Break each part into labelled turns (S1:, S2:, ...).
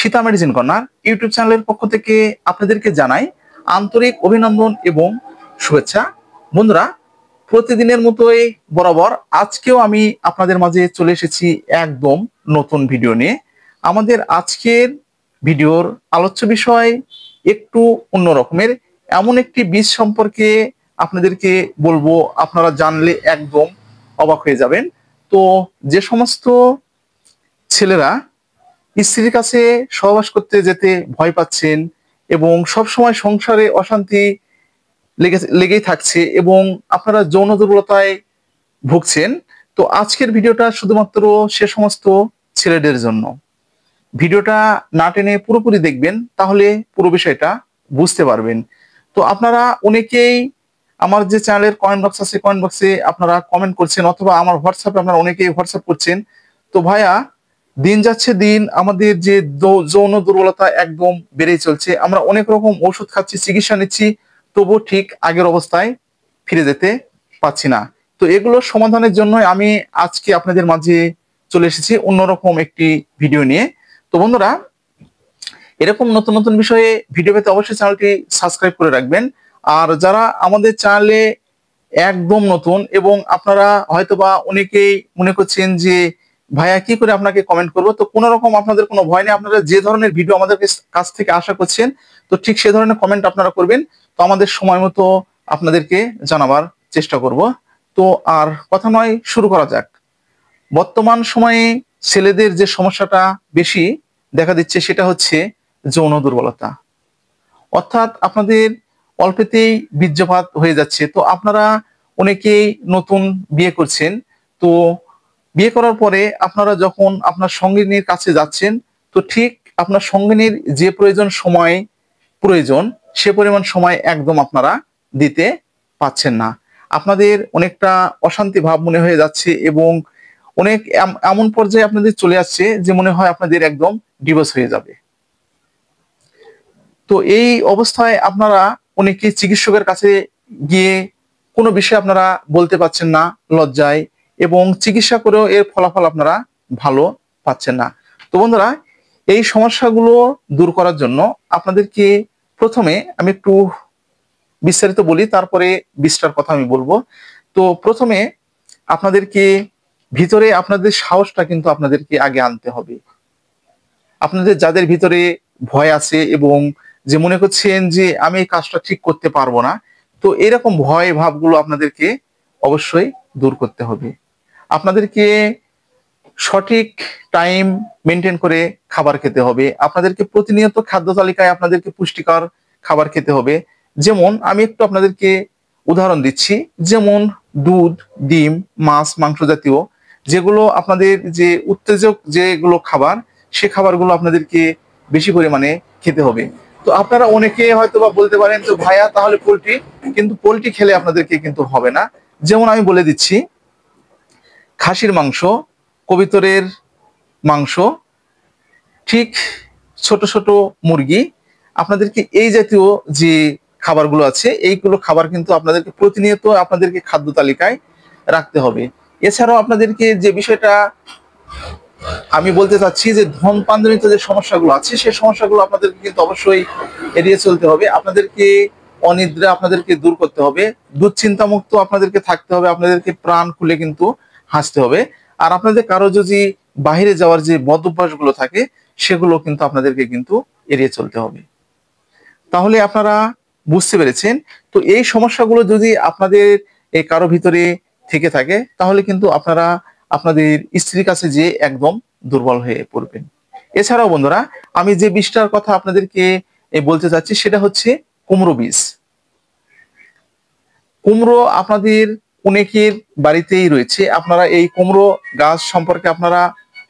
S1: Sita medicine corner YouTube চ্যানেলের পক্ষ থেকে আপনাদেরকে জানাই আন্তরিক অভিনন্দন এবং শুভেচ্ছা। বন্ধুরা, প্রতিদিনের মতোই বরাবর আজকেও আমি আপনাদের মাঝে চলে এসেছি একদম নতুন ভিডিও নিয়ে। আমাদের আজকের ভিডিওর আলোচ্য বিষয় একটু অন্য রকমের। এমন একটি বীজ সম্পর্কে আপনাদেরকে বলবো, আপনারা জানলে একদম অবাক হয়ে যাবেন। তো যে সমস্ত ছেলেরা স্ত্রীর কাছে সহবাস করতে যেতে ভয় পাচ্ছেন এবং সবসময় সংসারে অশান্তি লেগেই থাকছে এবং আপনারা যৌন দুর্বলতায় ভুগছেন, তো আজকের ভিডিওটা শুধুমাত্র সে সমস্ত ছেলেদের জন্য। ভিডিওটা না টেনে পুরোপুরি দেখবেন, তাহলে পুরো বিষয়টা বুঝতে পারবেন। তো আপনারা অনেকেই আমার যে চ্যানেলের কমেন্ট বক্স আছে, কমেন্ট বক্সে আপনারা কমেন্ট করছেন, অথবা আমার হোয়াটসঅ্যাপে আপনারা অনেকেই হোয়াটসঅ্যাপ করছেন। তো ভাইয়া, দিন যাচ্ছে দিন আমাদের যে যৌন দুর্বলতা একদম বেড়েই চলছে। আমরা অনেক রকম ওষুধ খাচ্ছি, চিকিৎসা নিচ্ছি, তবুও ঠিক আগের অবস্থায় ফিরে যেতে পারছি না। তো এগুলো সমাধানের জন্য আমি আজকে আপনাদের মাঝে চলে এসেছি অন্যরকম একটি ভিডিও নিয়ে। তো বন্ধুরা, এরকম নতুন নতুন বিষয়ে ভিডিও পেতে অবশ্যই চ্যানেলটি সাবস্ক্রাইব করে রাখবেন। আর যারা আমাদের চ্যানেলে একদম নতুন এবং আপনারা হয়তোবা অনেকেই মনে করছেন যে ভাইয়া কি করে আপনাকে কমেন্ট করবো, তো কোনো রকম আপনাদের কোনো ভয় নেই। আপনারা যে ধরনের ভিডিও আমাদের কাছ থেকে আশা করছেন, তো ঠিক সে ধরনের কমেন্ট আপনারা করবেন। তো আমাদের সময় মতো আপনাদেরকে জানাবার চেষ্টা করব। তো আর কথা নয়, শুরু করা যাক। বর্তমান সময়ে ছেলেদের যে সমস্যাটা বেশি দেখা দিচ্ছে সেটা হচ্ছে যৌন দুর্বলতা। অর্থাৎ আপনাদের অল্পেতেই বীর্যপাত হয়ে যাচ্ছে। তো আপনারা অনেকেই নতুন বিয়ে করছেন, তো বিয়ে করার পরে আপনারা যখন আপনার সঙ্গিনীর কাছে যাচ্ছেন, তো ঠিক আপনার সঙ্গিনীর যে প্রয়োজন সে পরিমাণ সময় একদম আপনারা দিতে পাচ্ছেন না। আপনাদের অনেকটা অশান্তি ভাব মনে হয়ে যাচ্ছে এবং অনেক এমন পর্যায়ে আপনাদের চলে আসছে যে মনে হয় আপনাদের একদম ডিভোর্স হয়ে যাবে। তো এই অবস্থায় আপনারা অনেকে চিকিৎসকের কাছে গিয়ে কোনো বিষয় আপনারা বলতে পারছেন না লজ্জায়, এবং চিকিৎসা করেও এর ফলাফল আপনারা ভালো পাচ্ছেন না। তো বন্ধুরা, এই সমস্যাগুলো দূর করার জন্য আপনাদেরকে প্রথমে আমি একটু বিস্তারিত বলি, তারপরে বিস্তার কথা আমি বলবো। তো প্রথমে আপনাদেরকে ভিতরে আপনাদের সাহসটা কিন্তু আপনাদেরকে আগে আনতে হবে। আপনাদের যাদের ভিতরে ভয় আছে এবং যে মনে করছেন যে আমি এই কাজটা ঠিক করতে পারবো না, তো এরকম ভয় ভাবগুলো আপনাদেরকে অবশ্যই দূর করতে হবে। আপনাদেরকে সঠিক টাইম মেনটেন করে খাবার খেতে হবে। আপনাদেরকে প্রতিনিয়ত খাদ্য তালিকায় আপনাদেরকে পুষ্টিকর খাবার খেতে হবে। যেমন আমি একটু আপনাদেরকে উদাহরণ দিচ্ছি, যেমন দুধ, ডিম, মাছ, মাংস জাতীয় যেগুলো আপনাদের যে উত্তেজক যেগুলো খাবার, সে খাবারগুলো আপনাদেরকে বেশি পরিমাণে খেতে হবে। তো আপনারা অনেকে হয়তো বা বলতে পারেন, তো ভাইয়া তাহলে পোলট্রি, কিন্তু পোলট্রি খেলে আপনাদেরকে কিন্তু হবে না। যেমন আমি বলে দিচ্ছি, খাসির মাংস, কবিতরের মাংস, ঠিক ছোট ছোট মুরগি, আপনাদেরকে এই জাতীয় যে খাবারগুলো আছে এইগুলো খাবার কিন্তু আপনাদেরকে প্রতিনিয়ত আপনাদেরকে খাদ্য তালিকায় রাখতে হবে। এছাড়াও আপনাদেরকে যে বিষয়টা আমি বলতে চাচ্ছি, যে ধূমপানজনিত যে সমস্যাগুলো আছে সেই সমস্যাগুলো আপনাদেরকে কিন্তু অবশ্যই এড়িয়ে চলতে হবে। আপনাদেরকে অনিদ্রা আপনাদেরকে দূর করতে হবে, দুশ্চিন্তা মুক্ত আপনাদেরকে থাকতে হবে, আপনাদেরকে প্রাণ খুলে কিন্তু হাসতে হবে। আর আপনাদের কারো যদি বাইরে যাওয়ার যে বদ অভ্যাসগুলো থাকে সেগুলো কিন্তু আপনাদেরকে কিন্তু এড়িয়ে চলতে হবে। তাহলে আপনারা বুঝতে পেরেছেন। তো এই সমস্যাগুলো যদি আপনাদের এই কারো ভিতরে থেকে থাকে, তাহলে কিন্তু আপনারা আপনাদের স্ত্রীর কাছে যে একদম দুর্বল হয়ে পড়বেন। এছাড়াও বন্ধুরা, আমি যে বীজটার কথা আপনাদেরকে বলতে চাচ্ছি সেটা হচ্ছে কুমড়ো বীজ। কুমড়ো আপনাদের অনেকের বাড়িতেই রয়েছে, আপনারা এই কুমড়ো গাছ সম্পর্কে আপনারা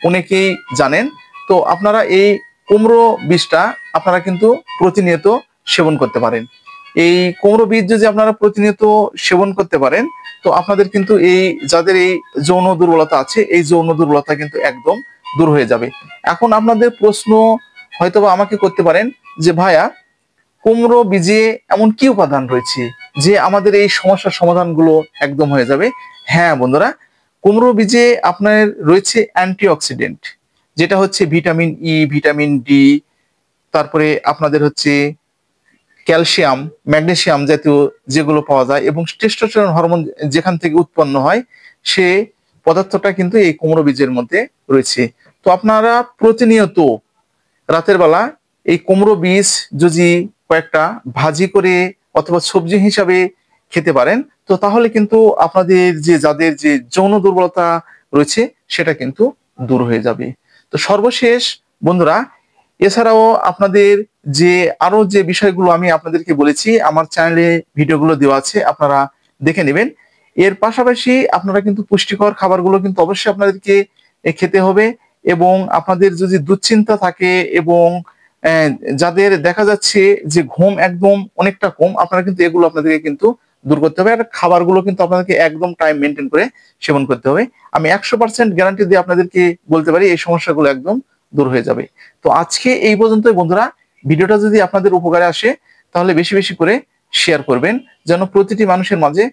S1: অনেকেই জানেন। তো আপনারা এই কুমড়ো বীজটা আপনারা কিন্তু প্রতিনিয়ত সেবন করতে পারেন। এই কুমড়ো বীজ যদি আপনারা প্রতিনিয়ত সেবন করতে পারেন, তো আপনাদের কিন্তু এই যাদের এই যৌন দুর্বলতা আছে, এই যৌন দুর্বলতা কিন্তু একদম দূর হয়ে যাবে। এখন আপনাদের প্রশ্ন হয়তোবা আমাকে করতে পারেন যে ভাইয়া, কুমড়ো বীজে এমন কি উপাদান রয়েছে যে আমাদের এই সমস্যার সমাধানগুলো একদম হয়ে যাবে? হ্যাঁ বন্ধুরা, কুমড়ো বীজে আপনার রয়েছে অ্যান্টিঅক্সিডেন্ট, যেটা হচ্ছে ভিটামিন ই, ভিটামিন ডি, তারপরে আপনাদের হচ্ছে ক্যালসিয়াম, ম্যাগনেসিয়াম জাতীয় যেগুলো পাওয়া যায়, এবং টেস্টোস্টেরন হরমোন যেখান থেকে উৎপন্ন হয়, সে পদার্থটা কিন্তু এই কুমড়ো বীজের মধ্যে রয়েছে। তো আপনারা প্রতিনিয়ত রাতের বেলা এই কুমড়ো বীজ যদি কয়েকটা ভাজি করে অথবা সবজি হিসাবে খেতে পারেন, তো তাহলে কিন্তু আপনাদের যাদের যে যৌন দুর্বলতা রয়েছে সেটা কিন্তু দূর হয়ে যাবে। তো সর্বশেষ বন্ধুরা, এছাড়াও আপনাদের যে আরো যে বিষয়গুলো আমি আপনাদেরকে বলেছি, আমার চ্যানেলে ভিডিওগুলো দেওয়া আছে, আপনারা দেখে নেবেন। এর পাশাপাশি আপনারা কিন্তু পুষ্টিকর খাবারগুলো কিন্তু অবশ্যই আপনাদেরকে খেতে হবে। এবং আপনাদের যদি দুশ্চিন্তা থাকে এবং যাদের দেখা যাচ্ছে যে ঘুম একদম অনেকটা কম, আপনারা কিন্তু এগুলো আপনাদেরকে কিন্তু দূর করতে হবে। আর খাবারগুলো কিন্তু আপনাদেরকে একদম টাইম মেনটেন করে সেবন করতে হবে। আমি 100% গ্যারান্টি দিয়ে আপনাদেরকে বলতে পারি এই সমস্যাগুলো একদম দূর হয়ে যাবে। তো আজকে এই পর্যন্তই বন্ধুরা। ভিডিওটা যদি আপনাদের উপকারে আসে তাহলে বেশি বেশি করে শেয়ার করবেন, যেন প্রতিটি মানুষের মাঝে